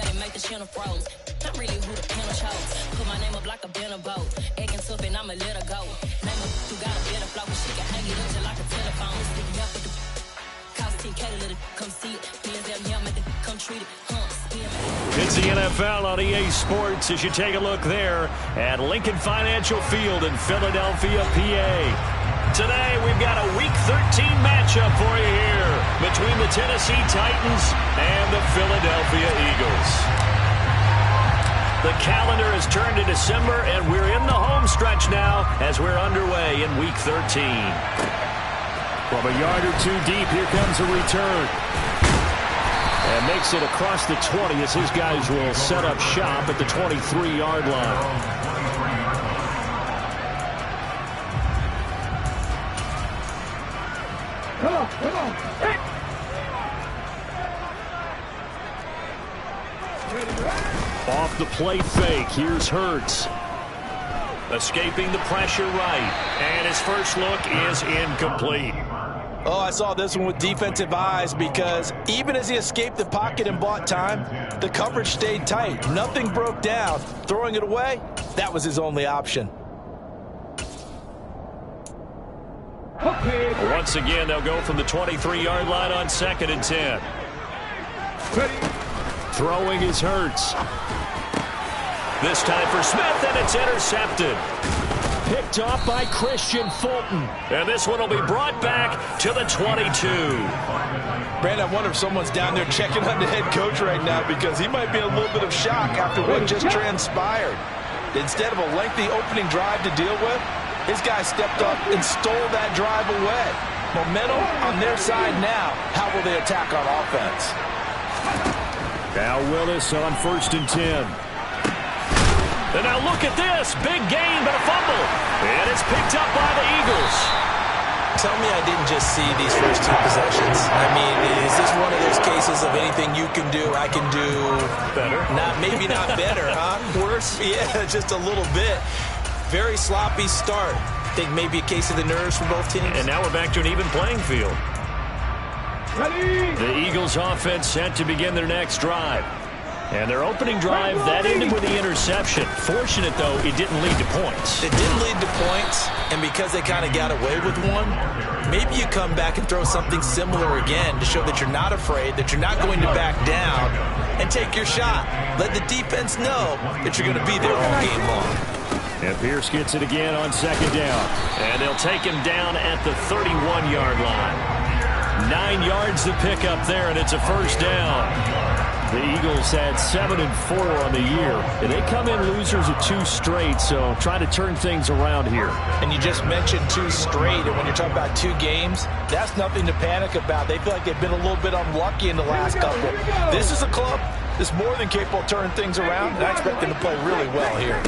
yeah, they make the channel froze. I'm really who the panel chose. Put my name up like a banner boat. Acting tough and I'ma let her go. Name her who got a better flow. She can hang it up just like a telephone. Stick up with the cost 10K to let it come see it. Hands down here, make it come treat it. It's the NFL on EA Sports as you take a look there at Lincoln Financial Field in Philadelphia, PA. Today, we've got a Week 13 matchup for you here between the Tennessee Titans and the Philadelphia Eagles. The calendar has turned to December, and we're in the home stretch now as we're underway in Week 13. From a yard or two deep, here comes a return. And makes it across the 20 as his guys will set up shop at the 23-yard line. Come on. Hey. Off the play fake. Here's Hurts. Escaping the pressure right. And his first look is incomplete. Oh, I saw this one with defensive eyes because even as he escaped the pocket and bought time, the coverage stayed tight. Nothing broke down. Throwing it away, that was his only option. Once again, they'll go from the 23-yard line on 2nd and 10. Throwing is Hurts. This time for Smith, and it's intercepted. Picked off by Christian Fulton. And this one will be brought back to the 22. Brandon, I wonder if someone's down there checking on the head coach right now because he might be in a little bit of shock after what just transpired. Instead of a lengthy opening drive to deal with, his guy stepped up and stole that drive away. Momentum on their side now. How will they attack on offense? Now Willis on 1st and 10. And now look at this. Big gain, but a fumble. And it's picked up by the Eagles. Tell me I didn't just see these first two possessions. I mean, is this one of those cases of anything you can do, I can do better? Maybe not better, huh? Worse? Yeah, just a little bit. Very sloppy start. Think maybe a case of the nerves for both teams. And now we're back to an even playing field. Ready? The Eagles offense set to begin their next drive. And their opening drive, that ended with the interception. Fortunate, though, it didn't lead to points. It didn't lead to points, and because they kind of got away with one, maybe you come back and throw something similar again to show that you're not afraid, that you're not going to back down, and take your shot. Let the defense know that you're going to be there all game long. And Pierce gets it again on 2nd down. And they'll take him down at the 31-yard line. 9 yards to pick up there, and it's a first down. The Eagles had 7-4 on the year. And they come in losers of 2 straight, so try to turn things around here. And you just mentioned 2 straight, and when you're talking about 2 games, that's nothing to panic about. They feel like they've been a little bit unlucky in the last couple. This is a club that's more than capable of turning things around, and I expect them to play really well here.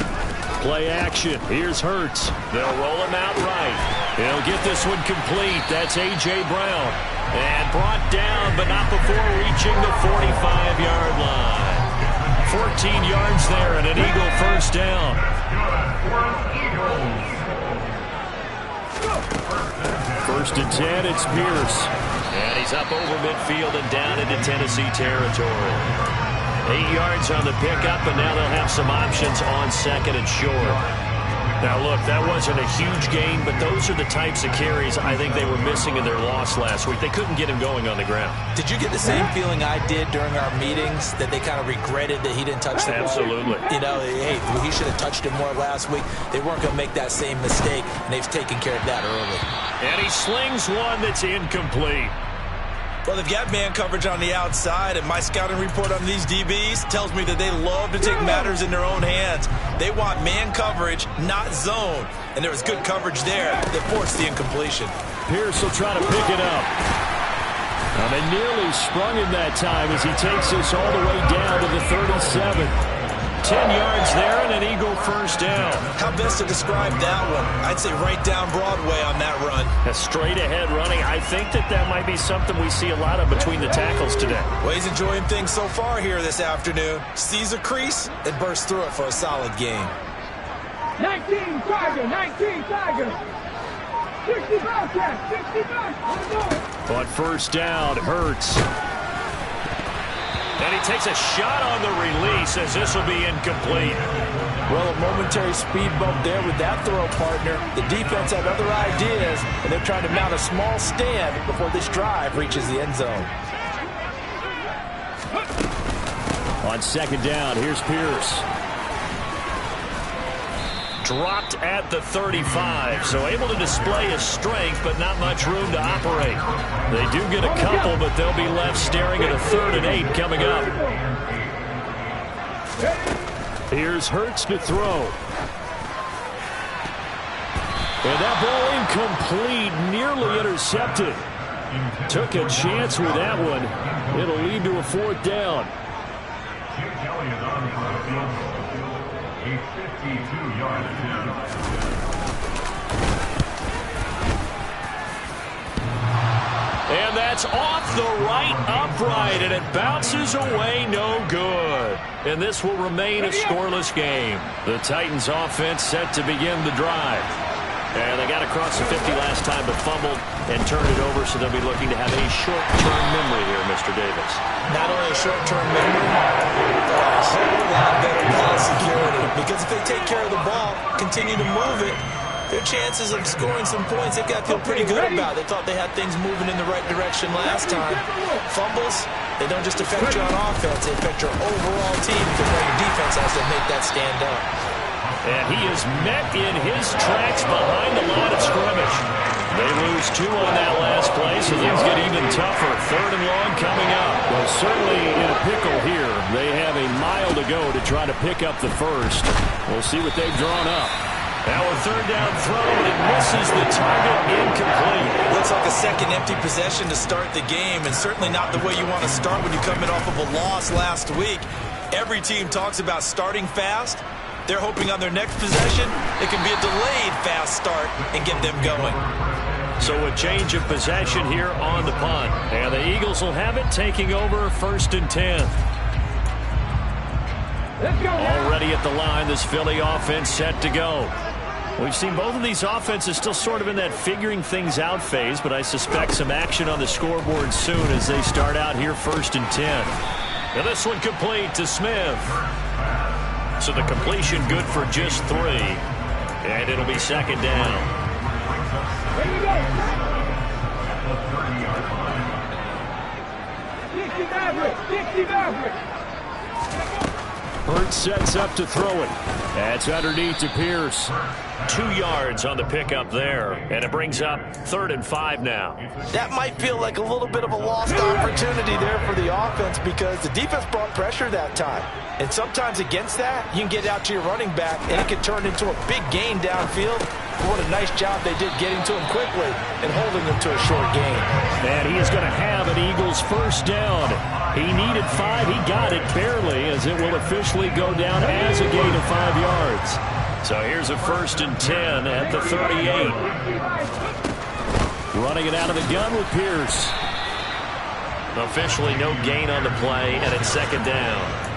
Play action. Here's Hurts. They'll roll him out right. He'll get this one complete. That's A.J. Brown. And brought down, but not before reaching the 45-yard line. 14 yards there and an Eagle first down. First and 10, it's Pierce. And he's up over midfield and down into Tennessee territory. 8 yards on the pickup, and now they'll have some options on 2nd and short. Now, look, that wasn't a huge gain, but those are the types of carries I think they were missing in their loss last week. They couldn't get him going on the ground. Did you get the same feeling I did during our meetings, that they kind of regretted that he didn't touch the ball? Absolutely. You know, hey, he should have touched it more last week. They weren't going to make that same mistake, and they've taken care of that early. And he slings one that's incomplete. Well, they've got man coverage on the outside, and my scouting report on these DBs tells me that they love to take matters in their own hands. They want man coverage, not zone. And there was good coverage there that forced the incompletion. Pierce will try to pick it up. They nearly sprung him that time as he takes us all the way down to the 37. 10 yards there and an Eagle first down. How best to describe that one? I'd say right down Broadway on that run. A straight ahead running. I think that might be something we see a lot of between the tackles today. Well, he's enjoying things so far here this afternoon. Sees a crease and bursts through it for a solid game. 19 Tiger, 19 Tiger. 60 Bobcat, 60 Bobcat. But first down, Hurts. And he takes a shot on the release as this will be incomplete. Well, a momentary speed bump there with that throw, partner. The defense had other ideas, and they're trying to mount a small stand before this drive reaches the end zone. On second down, here's Pierce. Dropped at the 35, so able to display his strength, but not much room to operate. They do get a couple, but they'll be left staring at a 3rd and 8 coming up. Here's Hurts to throw. And that ball incomplete, nearly intercepted. Took a chance with that one. It'll lead to a 4th down. And that's off the right upright, and it bounces away no good. And this will remain a scoreless game. The Titans offense set to begin the drive. And they got across the 50 last time, but fumbled and turned it over, so they'll be looking to have a short-term memory here, Mr. Davis. Not only a short-term memory, but a whole lot better ball security. Because if they take care of the ball, continue to move it, their chances of scoring some points, they've got to feel pretty good about. They thought they had things moving in the right direction last time. Fumbles, they don't just affect you on offense, they affect your overall team because now your defense has to make that stand up. And he is met in his tracks behind the line of scrimmage. They lose 2 on that last play, so things get even tougher. 3rd and long coming up. Well, certainly in a pickle here. They have a mile to go to try to pick up the first. We'll see what they've drawn up. Now a 3rd down throw, and it misses the target, incomplete. Looks like a second empty possession to start the game, and certainly not the way you want to start when you're coming off of a loss last week. Every team talks about starting fast. They're hoping on their next possession, it can be a delayed fast start and get them going. So a change of possession here on the punt. And the Eagles will have it, taking over 1st and 10. Already at the line, this Philly offense set to go. We've seen both of these offenses still sort of in that figuring things out phase, but I suspect some action on the scoreboard soon as they start out here 1st and 10. Now this one complete to Smith. So the completion good for just 3. And it'll be 2nd down. Hurts sets up to throw it. That's underneath to Pierce. 2 yards on the pickup there. And it brings up 3rd and 5 now. That might feel like a little bit of a lost opportunity there for the offense because the defense brought pressure that time. And sometimes against that, you can get out to your running back, and it can turn into a big gain downfield. What a nice job they did getting to him quickly and holding him to a short gain. And he is going to have an Eagles 1st down. He needed 5. He got it barely, as it will officially go down as a gain of 5 yards. So here's a 1st and 10 at the 38. Running it out of the gun with Pierce. Officially no gain on the play, and it's 2nd down.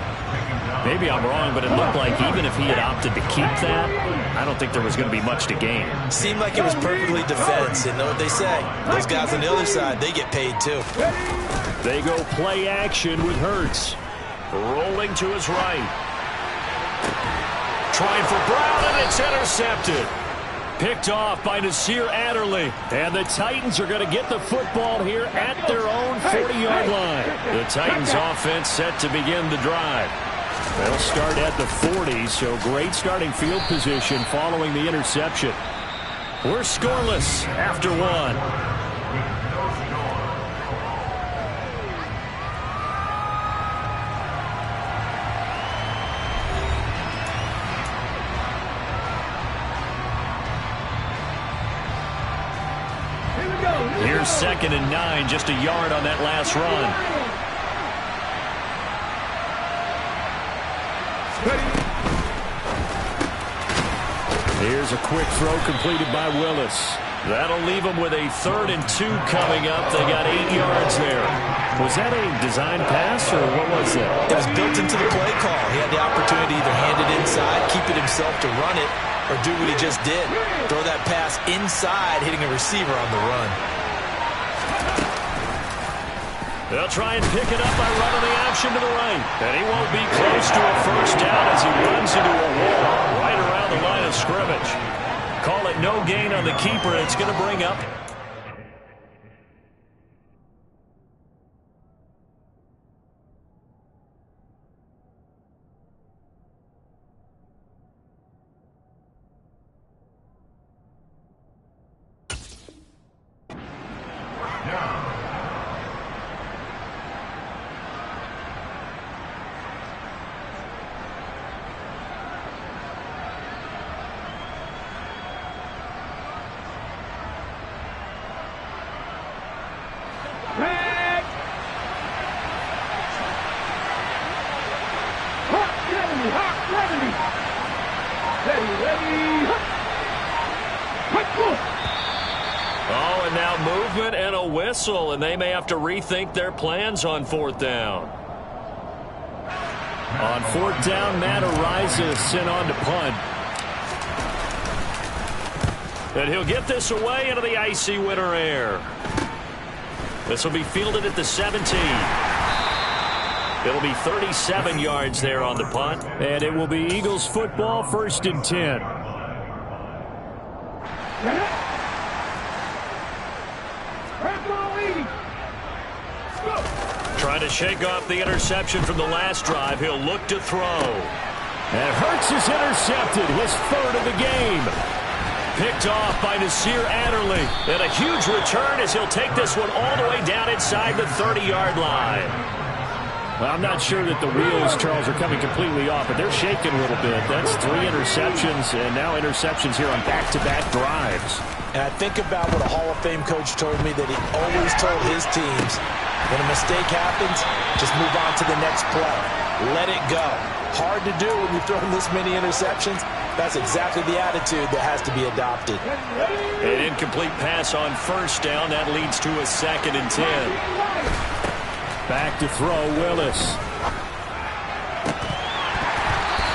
Maybe I'm wrong, but it looked like even if he had opted to keep that, I don't think there was going to be much to gain. Seemed like it was perfectly defense. And know what they say. Those guys on the other side, they get paid too. They go play action with Hurts. Rolling to his right. Trying for Brown, and it's intercepted. Picked off by Nasir Adderley. And the Titans are going to get the football here at their own 40-yard line. The Titans offense set to begin the drive. They'll start at the 40, so great starting field position following the interception. We're scoreless after 1. Here's 2nd and 9, just a yard on that last run. Here's a quick throw completed by Willis. That'll leave them with a 3rd and 2 coming up. They got 8 yards there. Was that a design pass, or what was that? It was built into the play call. He had the opportunity to either hand it inside, keep it himself to run it, or do what he just did. Throw that pass inside, hitting a receiver on the run. They'll try and pick it up by running the option to the right. And he won't be close to a first down as he runs into a wall right around the line of scrimmage. Call it no gain on the keeper. It's going to bring up Oh, and now movement and a whistle, and they may have to rethink their plans on fourth down. On fourth down, Matt Ariza sent on to punt. And he'll get this away into the icy winter air. This will be fielded at the 17. It'll be 37 yards there on the punt. And it will be Eagles football, 1st and 10. Trying to shake off the interception from the last drive. He'll look to throw. And Hurts is intercepted, his 3rd of the game. Picked off by Nasir Adderley. And a huge return as he'll take this one all the way down inside the 30-yard line. Well, I'm not sure that the wheels, Charles, are coming completely off, but they're shaking a little bit. That's 3 interceptions, and now interceptions here on back-to-back drives. And I think about what a Hall of Fame coach told me that he always told his teams, when a mistake happens, just move on to the next play. Let it go. Hard to do when you're throwing this many interceptions. That's exactly the attitude that has to be adopted. An incomplete pass on first down. That leads to a 2nd and 10. Back to throw, Willis.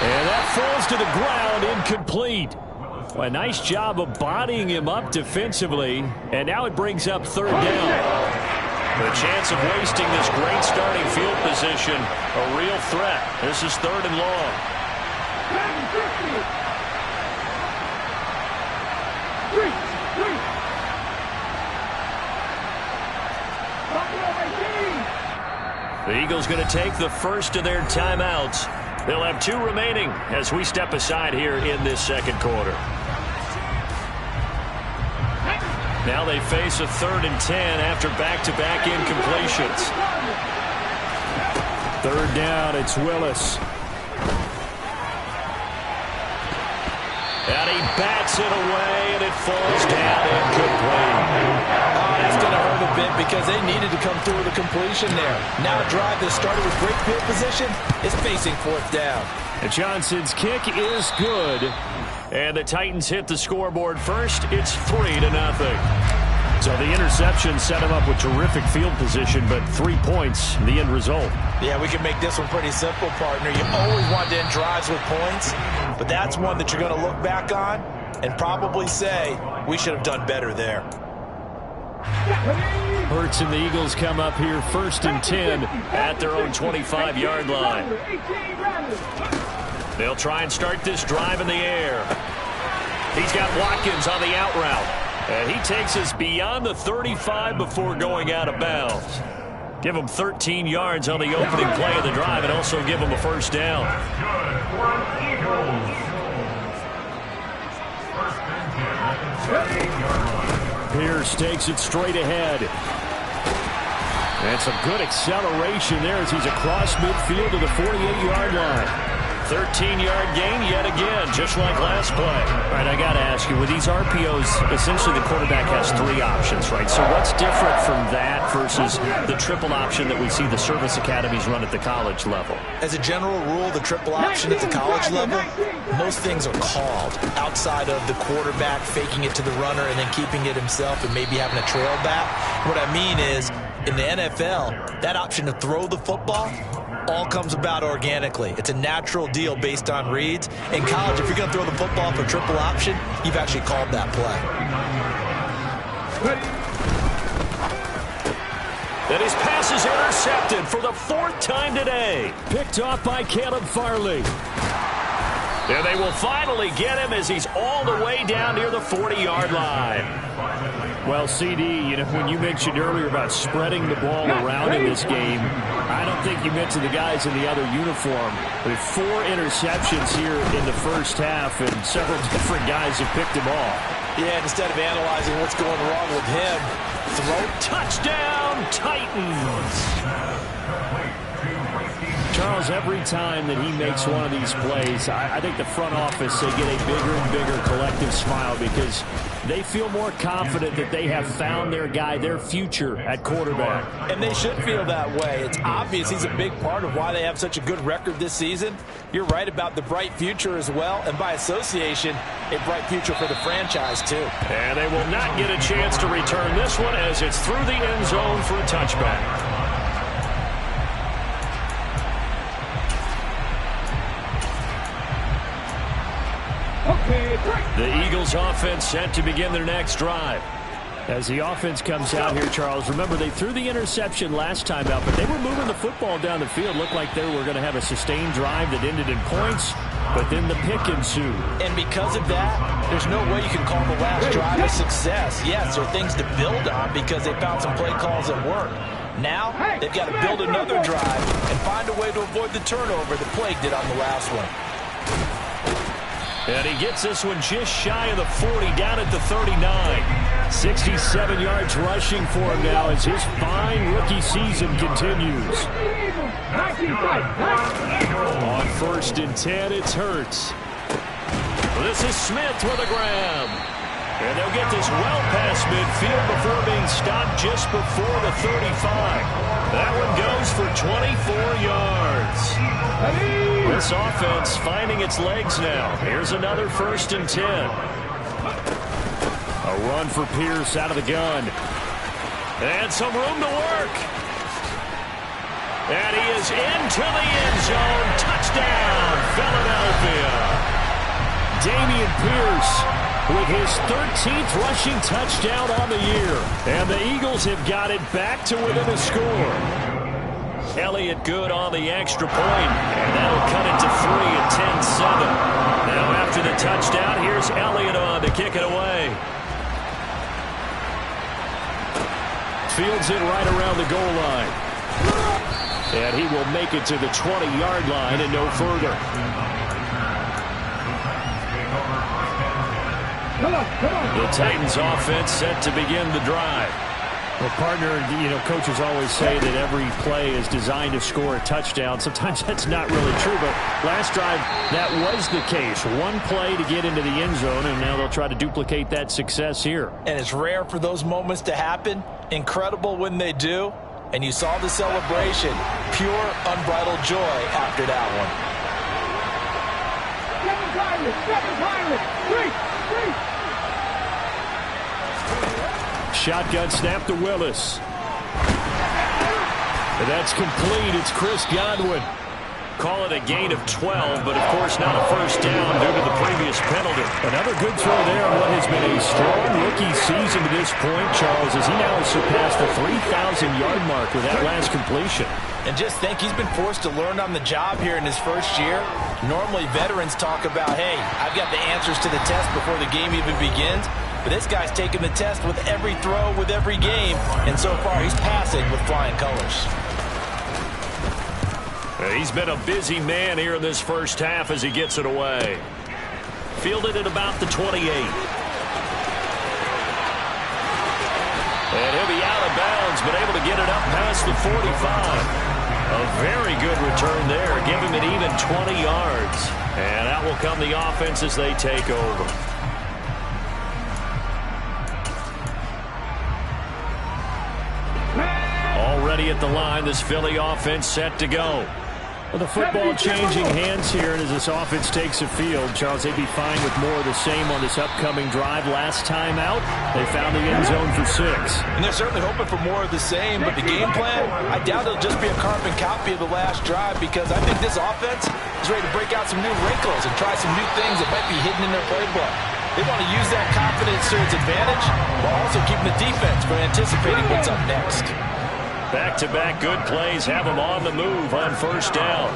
And that falls to the ground, incomplete. Well, a nice job of bodying him up defensively. And now it brings up 3rd down. The chance of wasting this great starting field position, a real threat. This is 3rd and long. The Eagles going to take the first of their timeouts. They'll have 2 remaining as we step aside here in this 2nd quarter. Now they face a 3rd and 10 after back-to-back incompletions. 3rd down, it's Willis. And he bats it away, and it falls down incomplete. That's going to hurt a bit because they needed to come through with a completion there. Now a drive that started with great field position is facing 4th down. And Johnson's kick is good. And the Titans hit the scoreboard first. It's 3-0. So the interception set him up with terrific field position, but 3 points, the end result. Yeah, we can make this one pretty simple, partner. You always want to end drives with points, but that's one that you're going to look back on and probably say, we should have done better there. Hurts and the Eagles come up here 1st and 10 at their own 25-yard line. They'll try and start this drive in the air. He's got Watkins on the out route. And he takes us beyond the 35 before going out of bounds. Give him 13 yards on the opening play of the drive and also give him a first down. Pierce takes it straight ahead. And some good acceleration there as he's across midfield to the 48-yard line. 13-yard gain yet again, just like last play. All right, I got to ask you, with these RPOs, essentially the quarterback has 3 options, right? So what's different from that versus the triple option that we see the service academies run at the college level? As a general rule, the triple option at the college level, most things are called outside of the quarterback faking it to the runner and then keeping it himself and maybe having a trail back. What I mean is, in the NFL, that option to throw the football all comes about organically. It's a natural deal based on reads. In college, if you're going to throw the football for triple option, you've actually called that play. And his pass is intercepted for the 4th time today. Picked off by Caleb Farley. And they will finally get him as he's all the way down near the 40-yard line. Well, CD, you know, when you mentioned earlier about spreading the ball around in this game, I don't think you meant to the guys in the other uniform. With 4 interceptions here in the first half, and several different guys have picked him off. Yeah, instead of analyzing what's going wrong with him, throw. Touchdown, Titans! Charles, every time that he makes one of these plays, I think the front office, they get a bigger and bigger collective smile because they feel more confident that they have found their guy, their future at quarterback. And they should feel that way. It's obvious he's a big part of why they have such a good record this season. You're right about the bright future as well, and by association, a bright future for the franchise too. And they will not get a chance to return this one as it's through the end zone for a touchback. The Eagles offense set to begin their next drive. As the offense comes out here, Charles, remember they threw the interception last time out, but they were moving the football down the field. Looked like they were going to have a sustained drive that ended in points, but then the pick ensued. And because of that, there's no way you can call the last drive a success. Yes, there are things to build on because they found some play calls that work. Now, they've got to build another drive and find a way to avoid the turnover that plagued it on the last one. And he gets this one just shy of the 40, down at the 39. 67 yards rushing for him now as his fine rookie season continues. On 1st and 10, it's Hurts. This is Smith with a grab. And they'll get this well past midfield before being stopped just before the 35. That one goes for 24 yards. This offense finding its legs now. Here's another 1st and 10. A run for Pierce out of the gun. And some room to work. And he is into the end zone. Touchdown, Philadelphia. Dameon Pierce with his 13th rushing touchdown on the year. And the Eagles have got it back to within a score. Elliott good on the extra point, and that'll cut it to 3 at 10-7. Now after the touchdown, here's Elliott on to kick it away. Fields it right around the goal line. And he will make it to the 20-yard line and no further. The Titans offense set to begin the drive. Well, partner, you know, coaches always say that every play is designed to score a touchdown. Sometimes that's not really true, but last drive, that was the case. One play to get into the end zone, and now they'll try to duplicate that success here. And it's rare for those moments to happen. Incredible when they do. And you saw the celebration. Pure, unbridled joy after that one. Shotgun snap to Willis. And that's complete. It's Chris Godwin. Call it a gain of 12, but of course not a first down due to the previous penalty. Another good throw there on what has been a strong rookie season to this point, Charles, as he now has surpassed the 3,000-yard mark with that last completion. And just think, he's been forced to learn on the job here in his first year. Normally, veterans talk about, hey, I've got the answers to the test before the game even begins. But this guy's taking the test with every throw, with every game. And so far, he's passing with flying colors. He's been a busy man here in this first half as he gets it away. Fielded at about the 28. And he'll be out of bounds, but able to get it up past the 45. A very good return there. Give him an even 20 yards. And out will come the offense as they take over. Already at the line, this Philly offense set to go. Well, the football changing hands here, and as this offense takes the field, Charles, they'd be fine with more of the same on this upcoming drive. Last time out, they found the end zone for 6. And they're certainly hoping for more of the same, but the game plan, I doubt it'll just be a carbon copy of the last drive because I think this offense is ready to break out some new wrinkles and try some new things that might be hidden in their playbook. They want to use that confidence to its advantage while also keeping the defense from anticipating what's up next. Back-to-back good plays have him on the move on first down.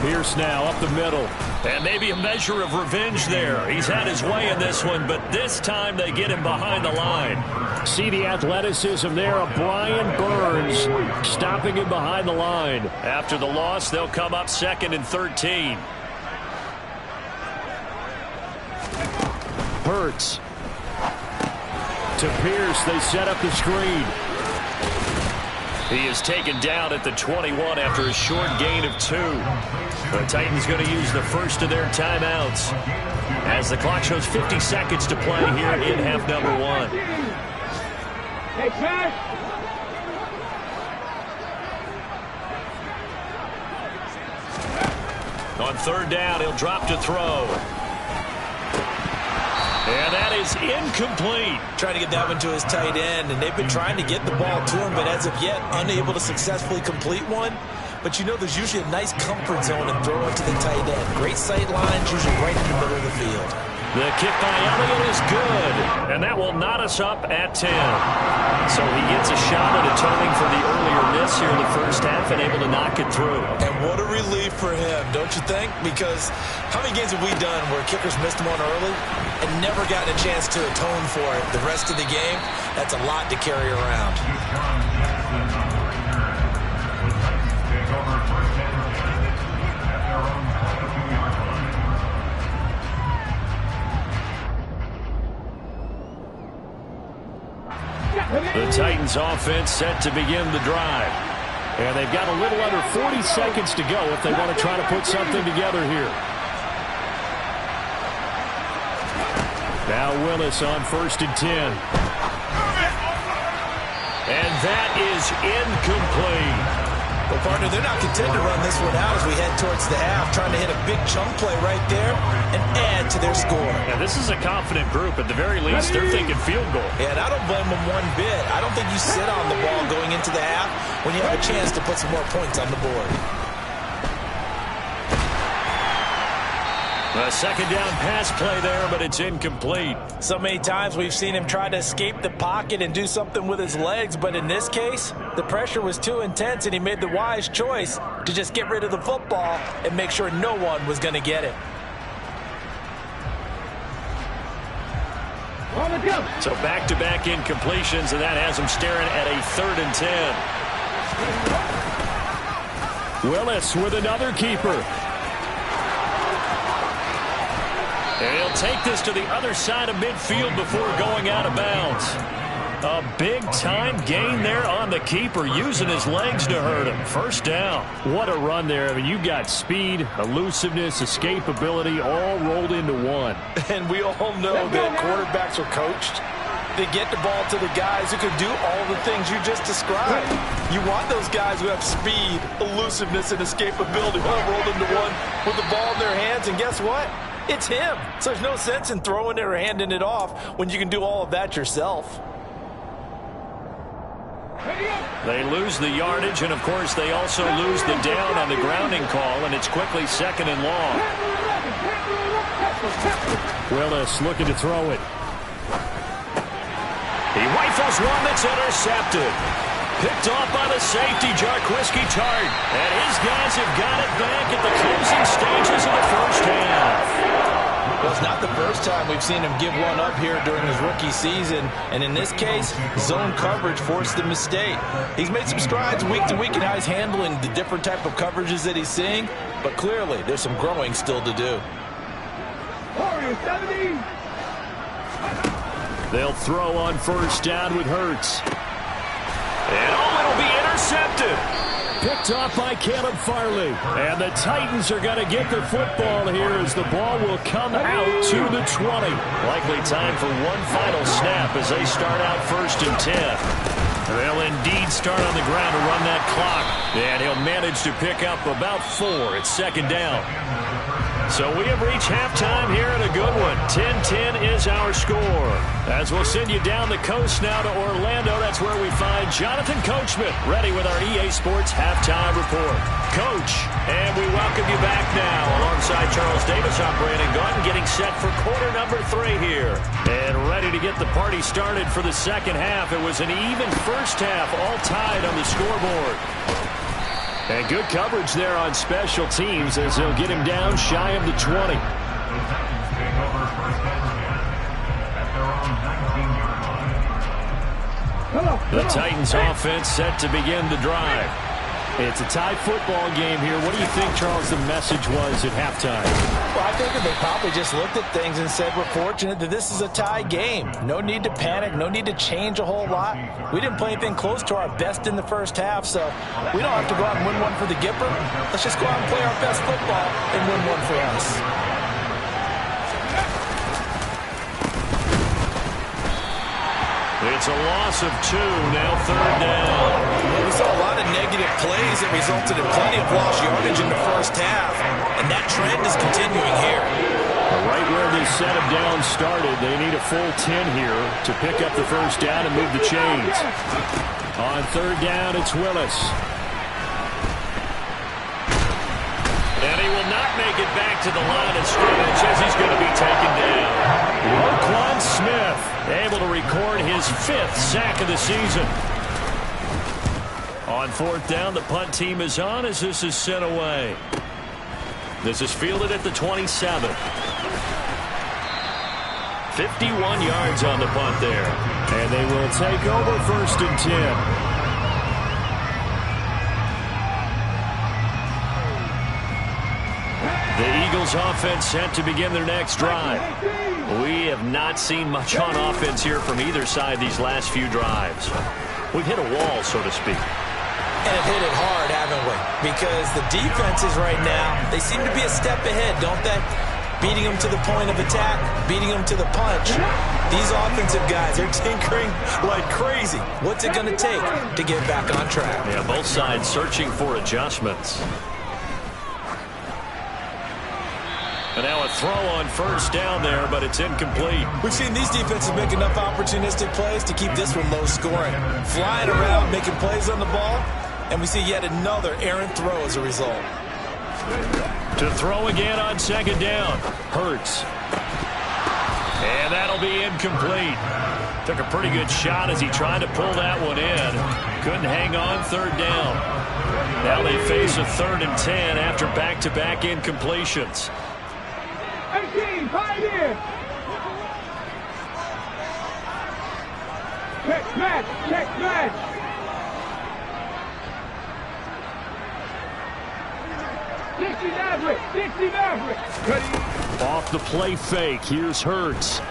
Pierce now up the middle. And maybe a measure of revenge there. He's had his way in this one, but this time they get him behind the line. See the athleticism there of Brian Burns stopping him behind the line. After the loss, they'll come up 2nd and 13. Hurts. To Pierce, they set up the screen. He is taken down at the 21 after a short gain of 2. The Titans going to use the first of their timeouts as the clock shows 50 seconds to play here in half number 1. Hey, Cash. On 3rd down, he'll drop to throw. And that is incomplete. Trying to get that one to his tight end, and they've been trying to get the ball to him, but as of yet, unable to successfully complete one. But you know there's usually a nice comfort zone and throw it to the tight end. Great sight lines, usually right in the middle of the field. The kick by Elliott is good, and that will knot us up at 10. So he gets a shot at atoning for the earlier miss here in the first half and able to knock it through. And what a relief for him, don't you think? Because how many games have we done where kickers missed one early and never gotten a chance to atone for it the rest of the game? That's a lot to carry around. The Titans offense set to begin the drive. And they've got a little under 40 seconds to go if they want to try to put something together here. Now Willis on 1st and 10. And that is incomplete. Well, partner, they're not content to run this one out as we head towards the half, trying to hit a big chunk play right there and add to their score. Yeah, this is a confident group. At the very least, they're thinking field goal. Yeah, and I don't blame them one bit. I don't think you sit on the ball going into the half when you have a chance to put some more points on the board. A 2nd down pass play there, but it's incomplete. So many times we've seen him try to escape the pocket and do something with his legs, but in this case, the pressure was too intense and he made the wise choice to just get rid of the football and make sure no one was going to get it. So back-to-back incompletions, and that has him staring at a 3rd and 10. Willis with another keeper. And he'll take this to the other side of midfield before going out of bounds. A big-time gain there on the keeper, using his legs to hurt him. First down. What a run there. I mean, you got speed, elusiveness, escapability, all rolled into one. And we all know that quarterbacks are coached. They get the ball to the guys who can do all the things you just described. You want those guys who have speed, elusiveness, and escapability all rolled into one with the ball in their hands, and guess what? It's him. So there's no sense in throwing it or handing it off when you can do all of that yourself. They lose the yardage, and of course they also lose the down on the grounding call, and it's quickly 2nd and long. Willis looking to throw it. He rifles one that's intercepted. Picked off by the safety, Jarquiski Tart. And his guys have got it back at the closing stages of the first half. Well, it's not the first time we've seen him give one up here during his rookie season. And in this case, zone coverage forced the mistake. He's made some strides week to week in how he's handling the different type of coverages that he's seeing. But clearly, there's some growing still to do. They'll throw on first down with Hurts. And it'll be intercepted. Picked off by Caleb Farley. And the Titans are going to get the football here as the ball will come out to the 20. Likely time for one final snap as they start out 1st and 10. They'll indeed start on the ground to run that clock. And he'll manage to pick up about 4. It's second down. So we have reached halftime here in a good one. 10-10 is our score. As we'll send you down the coast now to Orlando, that's where we find Jonathan Coachman ready with our EA Sports Halftime Report. Coach, and we welcome you back now. Alongside Charles Davis, I'm Brandon Gunn, getting set for quarter number 3 here. And ready to get the party started for the second half. It was an even first half, all tied on the scoreboard. And good coverage there on special teams as they'll get him down shy of the 20. The Titans offense set to begin the drive. It's a tie football game here. What do you think, Charles, the message was at halftime? Well, I think that they probably just looked at things and said, we're fortunate that this is a tie game. No need to panic. No need to change a whole lot. We didn't play anything close to our best in the first half, so we don't have to go out and win one for the Gipper. Let's just go out and play our best football and win one for us. It's a loss of 2, now third down. We saw a lot of negative plays that resulted in plenty of lost yardage in the first half, and that trend is continuing here. Right where this set of downs started, they need a full 10 here to pick up the first down and move the chains. On third down, it's Willis. And he will not make it back to the line of scrimmage as he's going to be taken down. Roquan Smith able to record his 5th sack of the season. On fourth down, the punt team is on as this is sent away. This is fielded at the 27. 51 yards on the punt there. And they will take over first and 10. The Eagles offense set to begin their next drive. We have not seen much on offense here from either side these last few drives. We've hit a wall, so to speak. And have hit it hard, haven't we? Because the defenses right now, they seem to be a step ahead, don't they? Beating them to the point of attack, beating them to the punch. These offensive guys are tinkering like crazy. What's it going to take to get back on track? Yeah, both sides searching for adjustments. And now a throw on first down there, but it's incomplete. We've seen these defenses make enough opportunistic plays to keep this one low scoring. Flying around, making plays on the ball, and we see yet another errant throw as a result. To throw again on second down. Hurts. And that'll be incomplete. Took a pretty good shot as he tried to pull that one in. Couldn't hang on third down. Now they face a 3rd and 10 after back-to-back incompletions. 18, pioneer. Check match, check match. Dixie Maverick. Off the play fake, here's Hurts.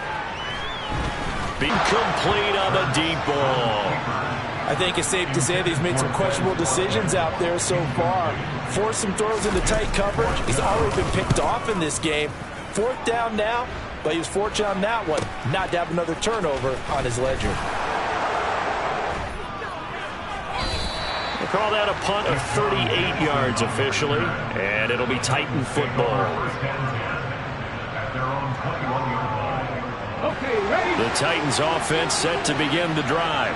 Being complete on the deep ball. I think it's safe to say that he's made some questionable decisions out there so far. Forced some throws into tight coverage. He's already been picked off in this game. 4th down now, but he was fortunate on that one not to have another turnover on his ledger. We'll call that a punt of 38 yards officially, and it'll be Titan football. The Titans offense set to begin the drive.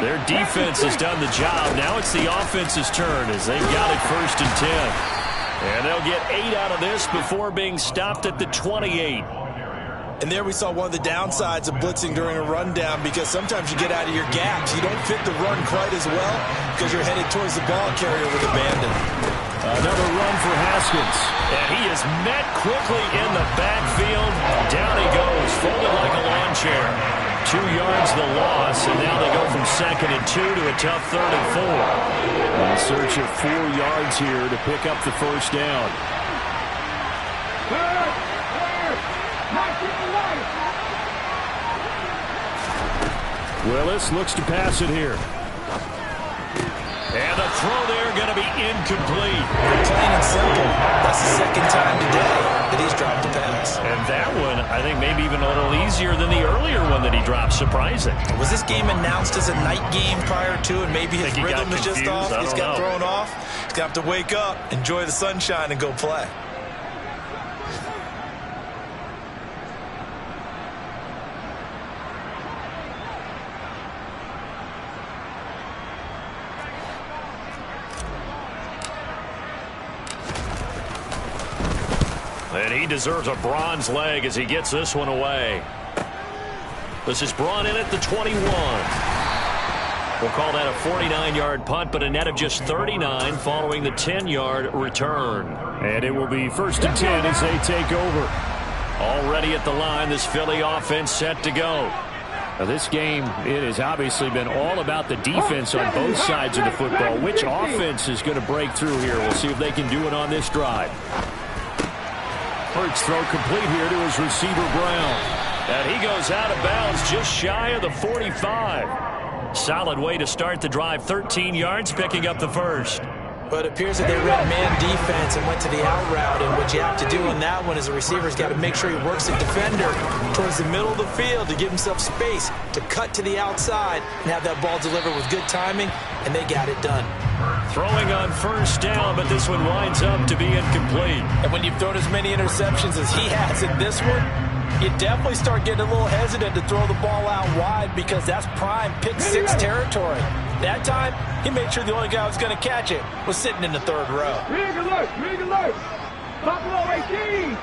Their defense has done the job. Now it's the offense's turn as they've got it 1st and 10. And they'll get 8 out of this before being stopped at the 28. And there we saw one of the downsides of blitzing during a rundown, because sometimes you get out of your gaps. You don't fit the run quite as well because you're headed towards the ball carrier with abandon. Another run for Haskins. And he is met quickly in the backfield. Down he goes, folded like a lawn chair. 2 yards the loss, and now they go from 2nd and 2 to a tough 3rd and 4. In search of 4 yards here to pick up the first down. Willis looks to pass it here. And the throw there going to be incomplete. Plain and simple. That's the second time today that he's dropped a pass. And that one, I think, maybe even a little easier than the earlier one that he dropped. Surprising. Was this game announced as a night game prior to, and maybe his rhythm is just off? He's got thrown off. He's got to wake up, enjoy the sunshine, and go play. And he deserves a bronze leg as he gets this one away. This is brought in at the 21. We'll call that a 49-yard punt, but a net of just 39 following the 10-yard return. And it will be 1st and 10 as they take over. Already at the line, this Philly offense set to go. Now this game, it has obviously been all about the defense on both sides of the football. Which offense is going to break through here? We'll see if they can do it on this drive. Hurts throw complete here to his receiver, Brown. And he goes out of bounds just shy of the 45. Solid way to start the drive. 13 yards, picking up the first. But it appears that they read man defense and went to the out route. And what you have to do on that one is the receiver's got to make sure he works the defender towards the middle of the field to give himself space to cut to the outside and have that ball delivered with good timing, and they got it done. Throwing on first down, but this one winds up to be incomplete. And when you've thrown as many interceptions as he has in this one, you definitely start getting a little hesitant to throw the ball out wide because that's prime pick-6 territory. That time, he made sure the only guy who was going to catch it was sitting in the third row. Rig alert, rig alert. Buffalo 18.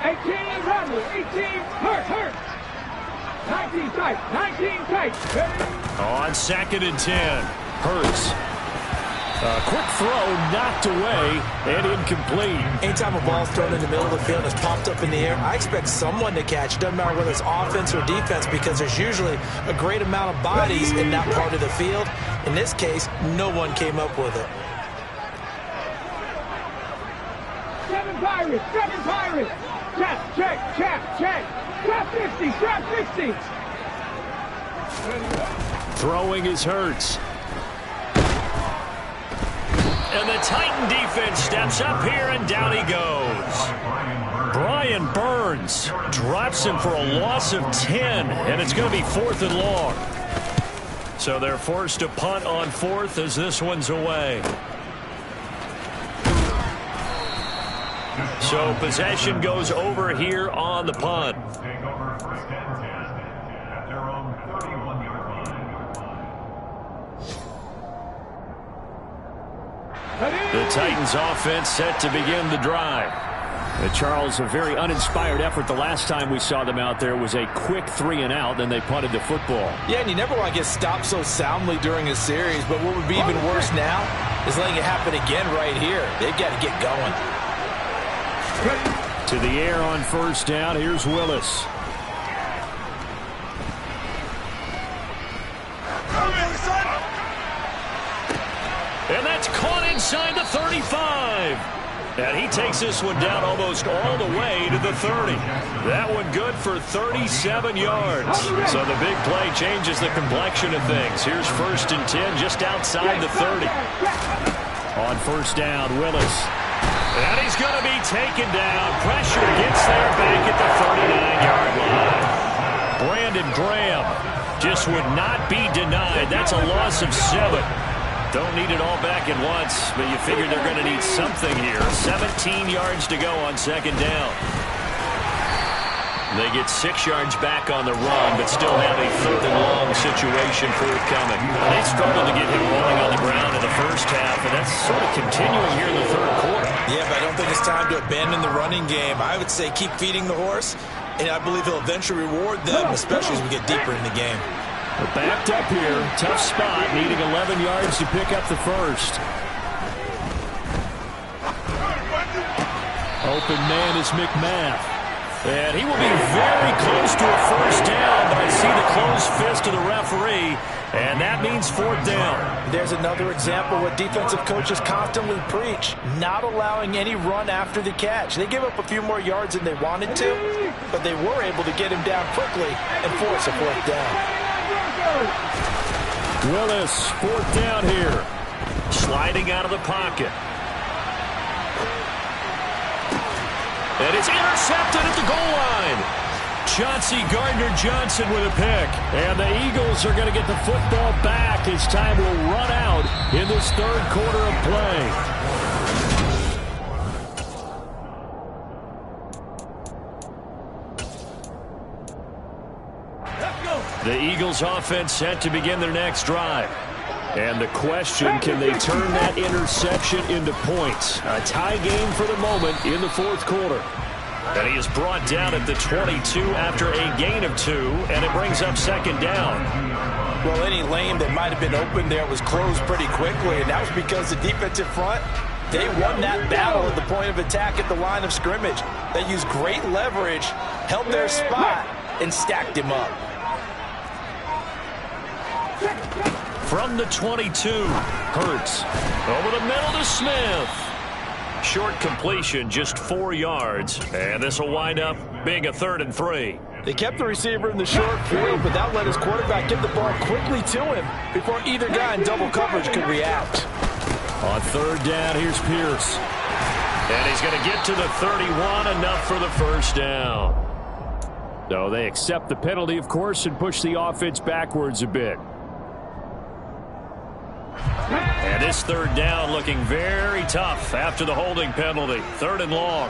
18, Rattler, 18, hurt. 19 tight, 19 tight. On 2nd and 10, Hurts. A quick throw knocked away and incomplete. Anytime a ball's thrown in the middle of the field and it's popped up in the air, I expect someone to catch. Doesn't matter whether it's offense or defense because there's usually a great amount of bodies in that part of the field. In this case, no one came up with it. 7 Pirates, 7 Pirates. Check. Trap 50. Throwing is Hurts. And the Titan defense steps up here, and down he goes. Brian Burns drops him for a loss of 10, and it's going to be 4th and long. So they're forced to punt on 4th as this one's away. So possession goes over here on the punt. The Titans offense set to begin the drive. Charles, a very uninspired effort. The last time we saw them out there was a quick 3 and out, then they punted the football. Yeah, and you never want to get stopped so soundly during a series, but what would be even worse now is letting it happen again right here. They've got to get going. To the air on first down, here's Willis. And that's caught inside the 35. And he takes this one down almost all the way to the 30. That one good for 37 yards. So the big play changes the complexion of things. Here's 1st and 10 just outside the 30. On first down, Willis. And he's going to be taken down. Pressure gets there back at the 39-yard line. Brandon Graham just would not be denied. That's a loss of 7. Don't need it all back at once, but you figure they're going to need something here. 17 yards to go on 2nd down. They get 6 yards back on the run, but still have a 3rd and long situation forthcoming. They struggled to get him rolling on the ground in the first half, and that's sort of continuing here in the 3rd quarter. Yeah, but I don't think it's time to abandon the running game. I would say keep feeding the horse, and I believe he'll eventually reward them, especially as we get deeper in the game. We're backed up here. Tough spot, needing 11 yards to pick up the first. Open man is McMath. And he will be very close to a first down, but I see the closed fist of the referee, and that means 4th down. There's another example of what defensive coaches constantly preach, not allowing any run after the catch. They gave up a few more yards than they wanted to, but they were able to get him down quickly and force a 4th down. Willis, fourth down here. Sliding out of the pocket. And it's intercepted at the goal line. Chauncey Gardner-Johnson with a pick. And the Eagles are going to get the football back as time will run out in this third quarter of play. The Eagles offense set to begin their next drive. And the question, can they turn that interception into points? A tie game for the moment in the fourth quarter. And he is brought down at the 22 after a gain of 2, and it brings up second down. Well, any lane that might have been open there was closed pretty quickly, and that was because the defensive front, they won that battle at the point of attack at the line of scrimmage. They used great leverage, held their spot, and stacked him up. From the 22, Hurts. Over the middle to Smith. Short completion, just 4 yards. And this will wind up being a 3rd and 3. They kept the receiver in the short field, but that let his quarterback get the ball quickly to him before either guy in double coverage could react. On third down, here's Pierce. And he's going to get to the 31, enough for the first down. So they accept the penalty, of course, and push the offense backwards a bit. And this third down looking very tough after the holding penalty. 3rd and long.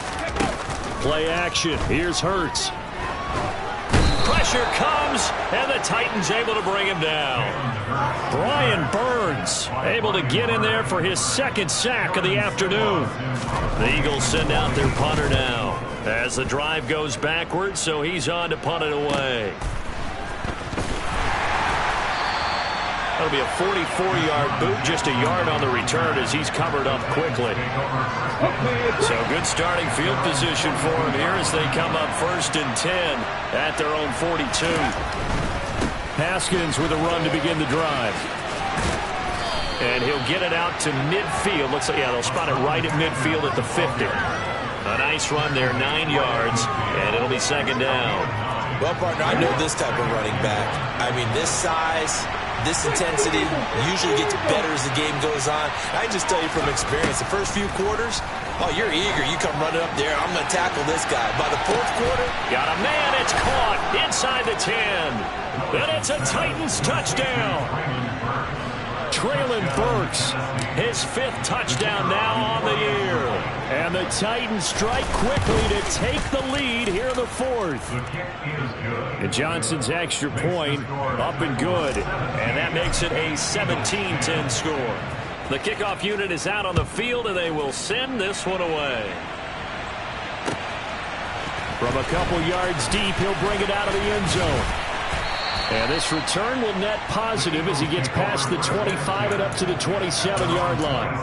Play action. Here's Hurts. Pressure comes, and the Titans able to bring him down. Brian Burns able to get in there for his 2nd sack of the afternoon. The Eagles send out their punter now as the drive goes backwards, so he's on to punt it away. That'll be a 44-yard boot, just a yard on the return as he's covered up quickly. So good starting field position for him here as they come up 1st and 10 at their own 42. Haskins with a run to begin the drive. And he'll get it out to midfield. Looks like, yeah, they'll spot it right at midfield at the 50. A nice run there, 9 yards, and it'll be 2nd down. Well, partner, I know this type of running back. I mean, this size, this intensity usually gets better as the game goes on. I can just tell you from experience, the first few quarters, oh, you're eager. You come running up there, I'm going to tackle this guy. By the 4th quarter, got a man, it's caught inside the 10. And it's a Titans touchdown. Traylon Burks, his 5th touchdown now on the year. And the Titans strike quickly to take the lead here in the 4th. And Johnson's extra point up and good. And that makes it a 17-10 score. The kickoff unit is out on the field, and they will send this one away. From a couple yards deep, he'll bring it out of the end zone. And this return will net positive as he gets past the 25 and up to the 27-yard line.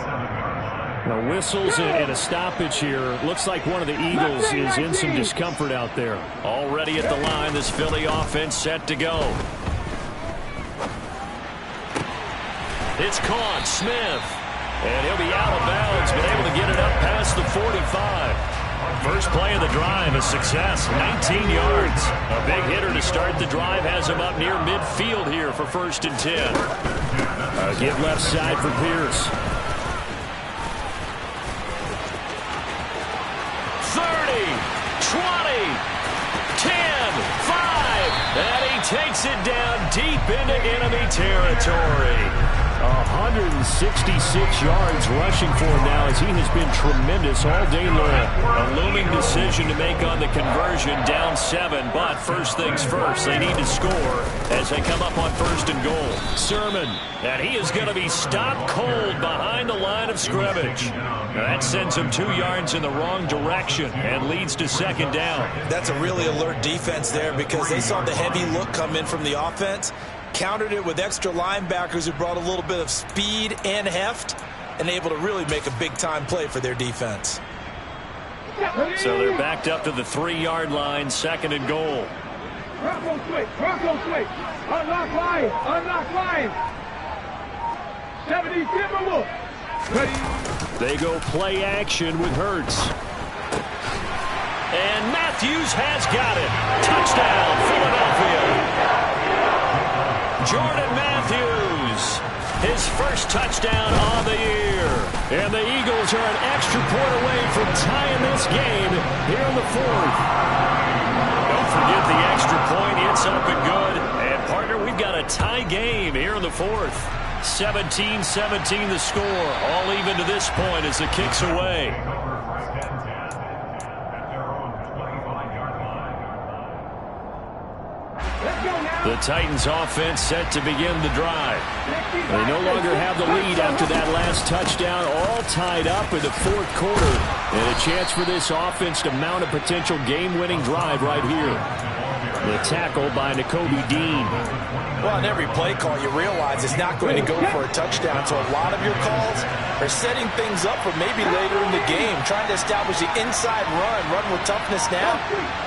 Now whistles and a stoppage here. Looks like one of the Eagles is in some discomfort out there. Already at the line, this Philly offense set to go. It's caught, Smith. And he'll be out of bounds, but able to get it up past the 45. First play of the drive, a success, 19 yards. A big hitter to start the drive has him up near midfield here for 1st and 10. Get left side for Pierce. 30, 20, 10, 5, and he takes it down deep into enemy territory. 166 yards rushing for him now as he has been tremendous all day long. A looming decision to make on the conversion, down 7, but first things first, they need to score as they come up on 1st and goal. Sermon, and he is going to be stopped cold behind the line of scrimmage. Now that sends him 2 yards in the wrong direction and leads to 2nd down. That's a really alert defense there because they saw the heavy look come in from the offense, countered it with extra linebackers who brought a little bit of speed and heft, and able to really make a big-time play for their defense. So they're backed up to the 3-yard line, 2nd and goal. Bronco switch, unlock line, 70 Timberwolf. Ready? They go play action with Hurts. And Matthews has got it. Touchdown, Philadelphia. Jordan Matthews his first touchdown on the year. And the Eagles are an extra point away from tying this game here in the fourth. Don't forget the extra point. It's up and good. And, partner, we've got a tie game here in the fourth. 17-17 the score. All even to this point as the kick's away. The Titans offense set to begin the drive. They no longer have the lead after that last touchdown, all tied up in the fourth quarter. And a chance for this offense to mount a potential game-winning drive right here. The tackle by Nakobe Dean. Well, on every play call, you realize it's not going to go for a touchdown. So a lot of your calls are setting things up for maybe later in the game, trying to establish the inside run with toughness now,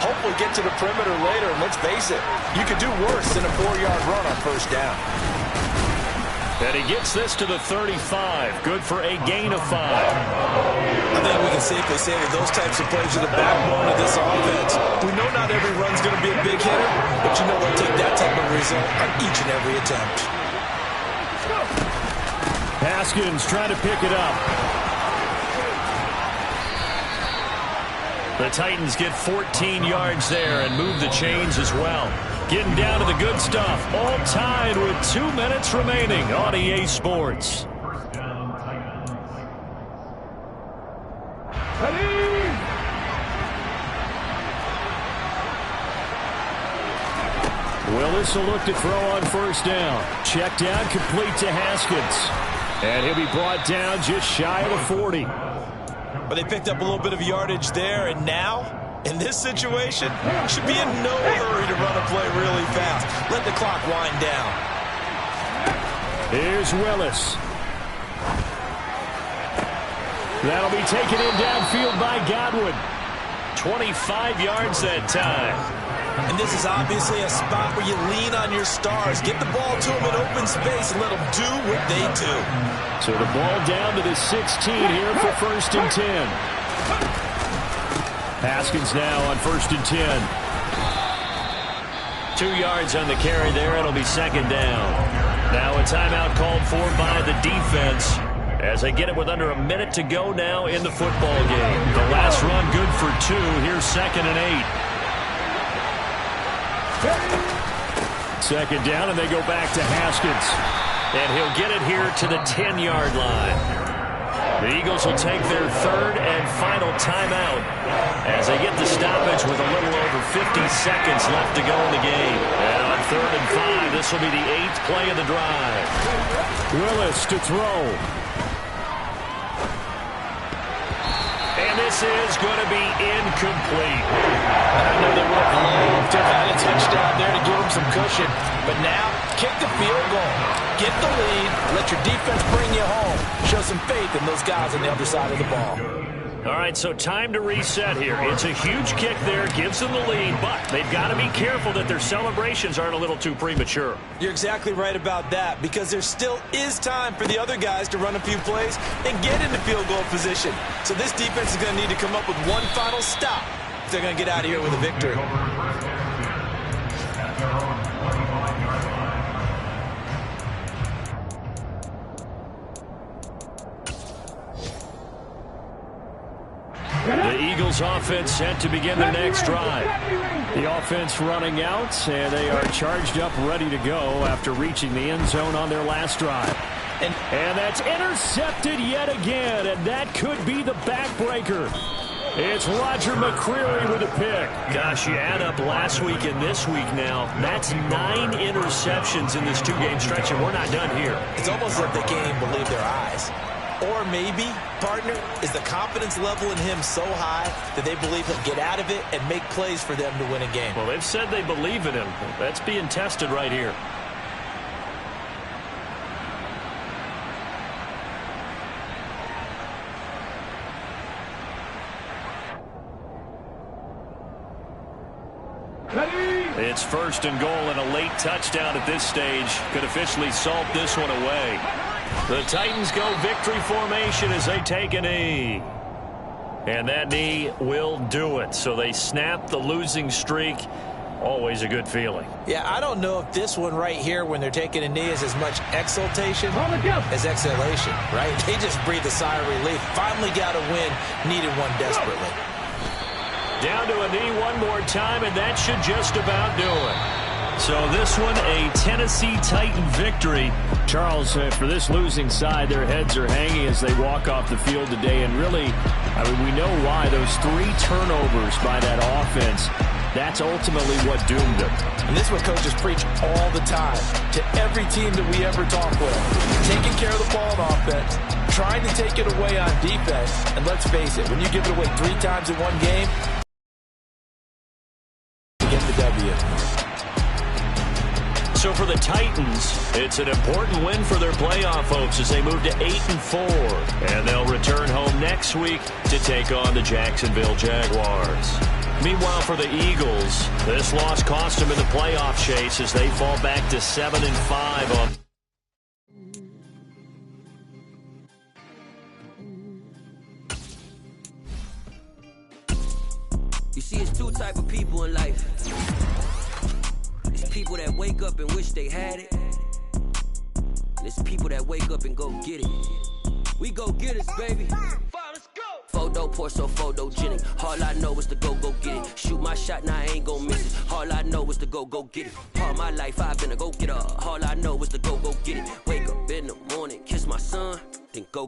hopefully get to the perimeter later. And let's face it, you could do worse than a 4-yard run on first down. And he gets this to the 35. Good for a gain of 5. I think we can safely say that those types of plays are the backbone of this offense. We know not every run's going to be a big hitter, but you know what? Take that type of result on each and every attempt. Haskins trying to pick it up. The Titans get 14 yards there and move the chains as well. Getting down to the good stuff. All tied with 2 minutes remaining on EA Sports. Willis will look to throw on first down. Check down, complete to Haskins. And he'll be brought down just shy of the 40. But they picked up a little bit of yardage there, and now, in this situation, should be in no hurry to run a play really fast. Let the clock wind down. Here's Willis. That'll be taken in downfield by Godwin. 25 yards that time. And this is obviously a spot where you lean on your stars. Get the ball to them in open space and let them do what they do. So the ball down to the 16 here for first and 10. Haskins now on first and 10. 2 yards on the carry there. It'll be second down. Now a timeout called for by the defense as they get it with under a minute to go now in the football game. The last run good for 2. Here's second and 8. Second down, and they go back to Haskins. And he'll get it here to the 10-yard line. The Eagles will take their third and final timeout as they get the stoppage with a little over 50 seconds left to go in the game. And on third and 5, this will be the 8th play of the drive. Willis to throw. And this is going to be incomplete. I know they would have loved to have had a touchdown there to give them some cushion. But now, kick the field goal. Get the lead. Let your defense bring you home. Show some faith in those guys on the other side of the ball. All right, so time to reset here. It's a huge kick there, gives them the lead, but they've got to be careful that their celebrations aren't a little too premature. You're exactly right about that, because there still is time for the other guys to run a few plays and get into field goal position. So this defense is going to need to come up with one final stop if they're going to get out of here with a victory. The Eagles offense set to begin their next drive. The offense running out, and they are charged up, ready to go after reaching the end zone on their last drive. And that's intercepted yet again, and that could be the backbreaker. It's Roger McCreary with a pick. Gosh, you add up last week and this week now. That's 9 interceptions in this 2-game stretch, and we're not done here. It's almost like they can't even believe their eyes. Or maybe, partner, is the confidence level in him so high that they believe he'll get out of it and make plays for them to win a game. Well, they've said they believe in him. That's being tested right here. It's first and goal, and a late touchdown at this stage could officially salt this one away. The Titans go victory formation as they take a knee. And that knee will do it. So they snap the losing streak Always a good feeling. Yeah, I don't know if this one right here when they're taking a knee is as much exultation as exhalation, right? They just breathe a sigh of relief. Finally got a win, needed one desperately. Down to a knee one more time, and that should just about do it. So this one, a Tennessee Titan victory. Charles, for this losing side, their heads are hanging as they walk off the field today. And really, I mean, we know why. Those 3 turnovers by that offense, that's ultimately what doomed them. And this is what coaches preach all the time to every team that we ever talk with. Taking care of the ball on offense, trying to take it away on defense. And let's face it, when you give it away 3 times in one game, you get the W. So for the Titans, it's an important win for their playoff hopes as they move to 8-4. And they'll return home next week to take on the Jacksonville Jaguars. Meanwhile, for the Eagles, this loss cost them in the playoff chase as they fall back to 7-5 on. You see, it's 2 type of people in life. It's people that wake up and wish they had it. And it's people that wake up and go get it. We go get it, baby. Let's go. Photo pour so photogenic. All I know is to go get it. Shoot my shot, now I ain't gon' miss it. All I know is to go get it. All my life I've been a go-getter. All I know is to go get it. Wake up in the morning, kiss my son, then go